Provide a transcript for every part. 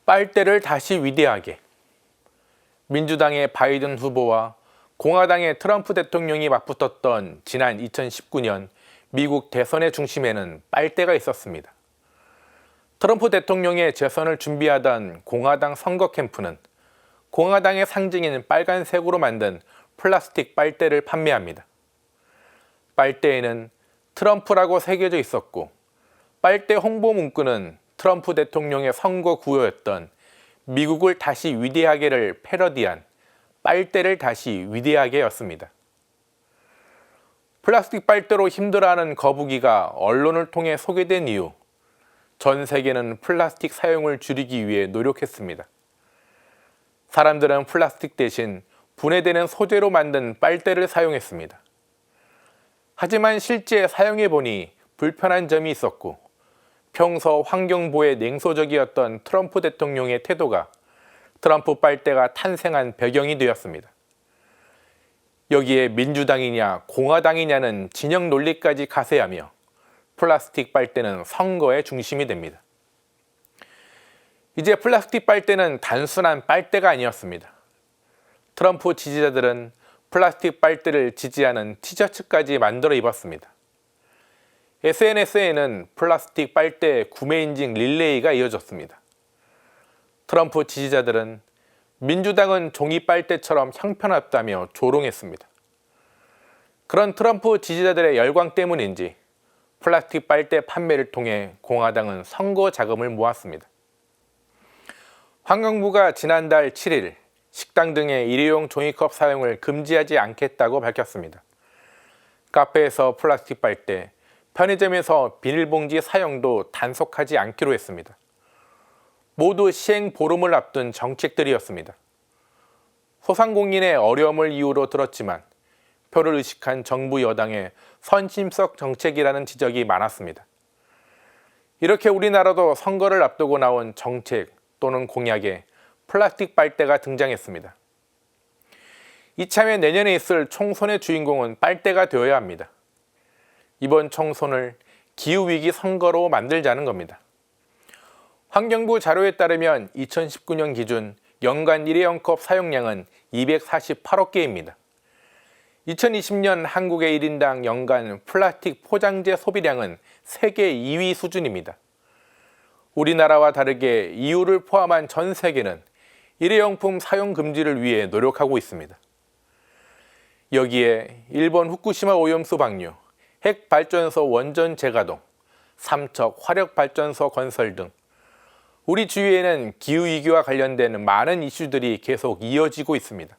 빨대를 다시 위대하게. 민주당의 바이든 후보와 공화당의 트럼프 대통령이 맞붙었던 지난 2019년 미국 대선의 중심에는 빨대가 있었습니다. 트럼프 대통령의 재선을 준비하던 공화당 선거 캠프는 공화당의 상징인 빨간색으로 만든 플라스틱 빨대를 판매합니다. 빨대에는 트럼프라고 새겨져 있었고, 빨대 홍보 문구는 트럼프 대통령의 선거 구호였던 미국을 다시 위대하게를 패러디한 빨대를 다시 위대하게였습니다. 플라스틱 빨대로 힘들어하는 거북이가 언론을 통해 소개된 이후 전 세계는 플라스틱 사용을 줄이기 위해 노력했습니다. 사람들은 플라스틱 대신 분해되는 소재로 만든 빨대를 사용했습니다. 하지만 실제 사용해보니 불편한 점이 있었고, 평소 환경보호에 냉소적이었던 트럼프 대통령의 태도가 트럼프 빨대가 탄생한 배경이 되었습니다. 여기에 민주당이냐 공화당이냐는 진영 논리까지 가세하며 플라스틱 빨대는 선거의 중심이 됩니다. 이제 플라스틱 빨대는 단순한 빨대가 아니었습니다. 트럼프 지지자들은 플라스틱 빨대를 지지하는 티셔츠까지 만들어 입었습니다. SNS에는 플라스틱 빨대 구매 인증 릴레이가 이어졌습니다. 트럼프 지지자들은 민주당은 종이 빨대처럼 형편없다며 조롱했습니다. 그런 트럼프 지지자들의 열광 때문인지 플라스틱 빨대 판매를 통해 공화당은 선거 자금을 모았습니다. 환경부가 지난달 7일 식당 등의 일회용 종이컵 사용을 금지하지 않겠다고 밝혔습니다. 카페에서 플라스틱 빨대, 편의점에서 비닐봉지 사용도 단속하지 않기로 했습니다. 모두 시행 보름을 앞둔 정책들이었습니다. 소상공인의 어려움을 이유로 들었지만 표를 의식한 정부 여당의 선심성 정책이라는 지적이 많았습니다. 이렇게 우리나라도 선거를 앞두고 나온 정책 또는 공약에 플라스틱 빨대가 등장했습니다. 이참에 내년에 있을 총선의 주인공은 빨대가 되어야 합니다. 이번 총선을 기후위기 선거로 만들자는 겁니다. 환경부 자료에 따르면 2019년 기준 연간 일회용컵 사용량은 248억 개입니다. 2020년 한국의 1인당 연간 플라스틱 포장재 소비량은 세계 2위 수준입니다. 우리나라와 다르게 EU를 포함한 전 세계는 일회용품 사용 금지를 위해 노력하고 있습니다. 여기에 일본 후쿠시마 오염수 방류, 핵발전소 원전 재가동, 삼척 화력발전소 건설 등 우리 주위에는 기후위기와 관련된 많은 이슈들이 계속 이어지고 있습니다.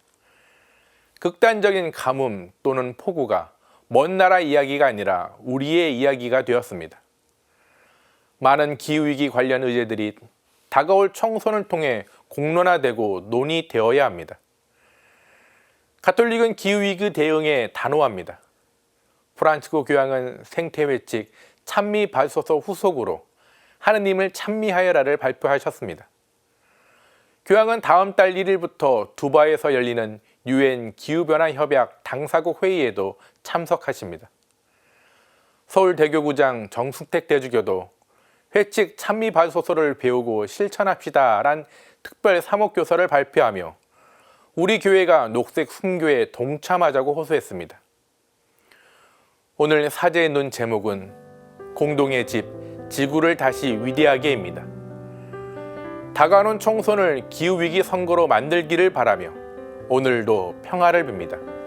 극단적인 가뭄 또는 폭우가 먼 나라 이야기가 아니라 우리의 이야기가 되었습니다. 많은 기후위기 관련 의제들이 다가올 총선을 통해 공론화되고 논의되어야 합니다. 가톨릭은 기후위기 대응에 단호합니다. 프란치스코 교황은 생태회칙 찬미발소서 후속으로 하느님을 찬미하여라를 발표하셨습니다. 교황은 다음 달 1일부터 두바이에서 열리는 UN 기후변화협약 당사국 회의에도 참석하십니다. 서울대교구장 정승택 대주교도 회칙 찬미발소서를 배우고 실천합시다란 특별 사목교서를 발표하며 우리 교회가 녹색 순교에 동참하자고 호소했습니다. 오늘 사제의 눈 제목은 공동의 집, 지구를 다시 위대하게입니다. 다가오는 총선을 기후위기 선거로 만들기를 바라며 오늘도 평화를 빕니다.